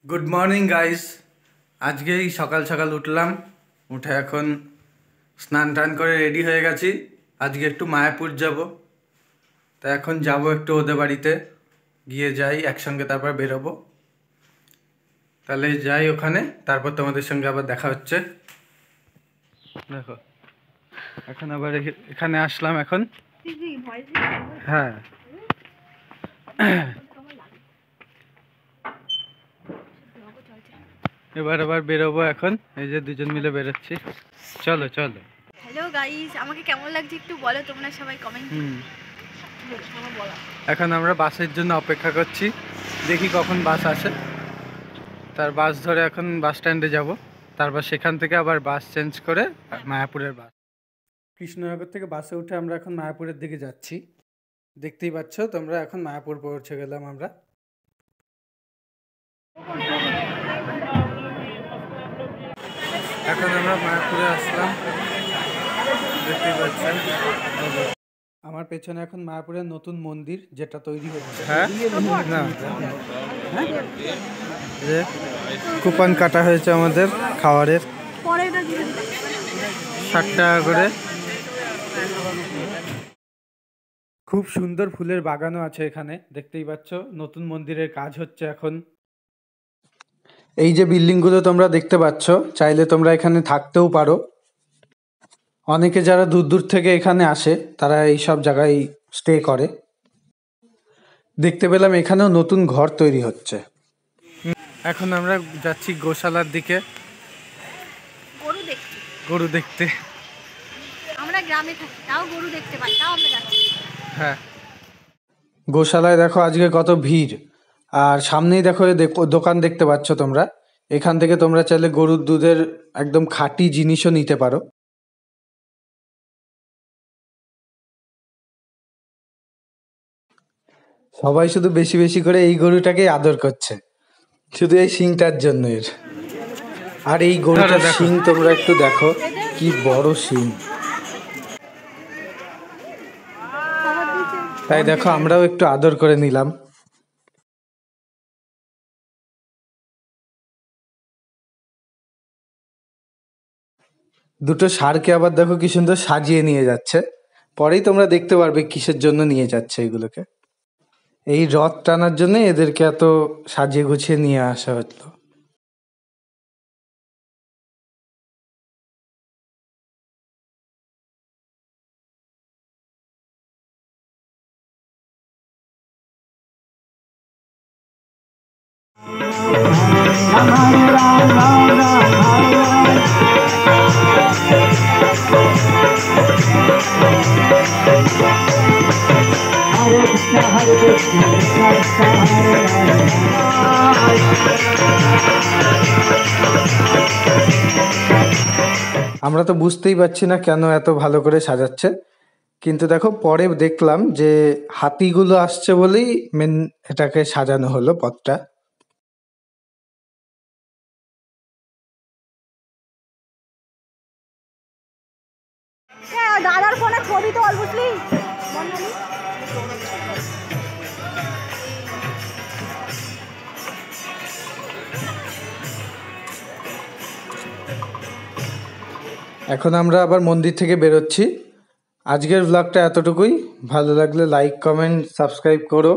Good morning guys. আজকেই সকাল সকাল উঠলাম, উঠে এখন স্নান টান করে রেডি হয়ে গেছি। আজকে একটু মায়াপুর যাব, তা এখন যাব একটু ওদের বাড়িতে, গিয়ে যাই একসঙ্গে, তারপর বেরোবো। তাহলে যাই ওখানে, তারপর তোমাদের সঙ্গে আবার দেখা হচ্ছে। দেখো এখন আবার এখানে আসলাম এখন। হ্যাঁ এবার আবার বেরোবো এখন, এই যে দুজন মিলে বেরোচ্ছি। চলো চলো। হ্যালো গাইস, আমাকে কেমন লাগছে একটু বলো তোমরা সবাই কমেন্ট। এখন আমরা বাসের জন্য অপেক্ষা করছি, দেখি কখন বাস আসে। তার বাস ধরে এখন বাস স্ট্যান্ডে যাব, তারপর সেখান থেকে আবার বাস চেঞ্জ করে মায়াপুরের বাস। কৃষ্ণনগর থেকে বাসে উঠে আমরা এখন মায়াপুরের দিকে যাচ্ছি। দেখতেই পাচ্ছ তোমরা, এখন মায়াপুর পৌঁছে গেলাম আমরা। এখন আমরা মায়াপুরে আসলাম, দেখতেই পাচ্ছেন। আমার পেছনে এখন মায়াপুরের নতুন মন্দির যেটা তৈরি হচ্ছে। হ্যাঁ না যে কুপন কাটা হয়েছে আমাদের খাবারের, 60 টাকা করে। খুব সুন্দর ফুলের বাগানও আছে এখানে, দেখতেই পাচ্ছ। নতুন মন্দিরের কাজ হচ্ছে এখন। এই যে বিল্ডিংগুলো তোমরা দেখতে পাচ্ছ, চাইলে তোমরা এখানে থাকতেও পারো। অনেকে যারা দূর দূর থেকে এখানে আসে তারা এই সব জায়গায় স্টে করে। দেখতে পেলাম এখানেও নতুন ঘর তৈরি হচ্ছে। এখন আমরা যাচ্ছি গোশালার দিকে, গরু দেখতে। আমরা গ্রামে থাকি, তাও গরু দেখতে পাই, তাও আমরা যাচ্ছি। হ্যাঁ, গোশালায় দেখো আজকে কত ভিড়। আর সামনেই দেখো দোকান দেখতে পাচ্ছ তোমরা, এখান থেকে তোমরা চাইলে গরুর দুধের একদম খাঁটি জিনিসও নিতে পারো। সবাই শুধু বেশি বেশি করে এই গরুটাকেই আদর করছে, শুধু এই শিংটার জন্য এর। আর এই গরুটার শিং তোমরা একটু দেখো, কি বড় শিং। তাই দেখো আমরাও একটু আদর করে নিলাম। দুটো ষাঁড়কে আবার দেখো কি সুন্দর সাজিয়ে নিয়ে যাচ্ছে। পরেই তোমরা দেখতে পারবে কিসের জন্য নিয়ে যাচ্ছে এগুলোকে। এই রথ টানার জন্য এদেরকে এত সাজিয়ে গুছিয়ে নিয়ে আসা হতো। আমরা তো বুঝতেই পারছি না কেন এত ভালো করে সাজাচ্ছে, কিন্তু দেখো পরে দেখলাম যে হাতিগুলো আসছে বলেই মেন এটাকে সাজানো হলো পথটা। দাদার ফোনে ছবি তো বুঝলি। এখন আমরা আবার মন্দির থেকে বেরোচ্ছি। আজকের ব্লগটা এতটুকুই। ভালো লাগলে লাইক, কমেন্ট, সাবস্ক্রাইব করো।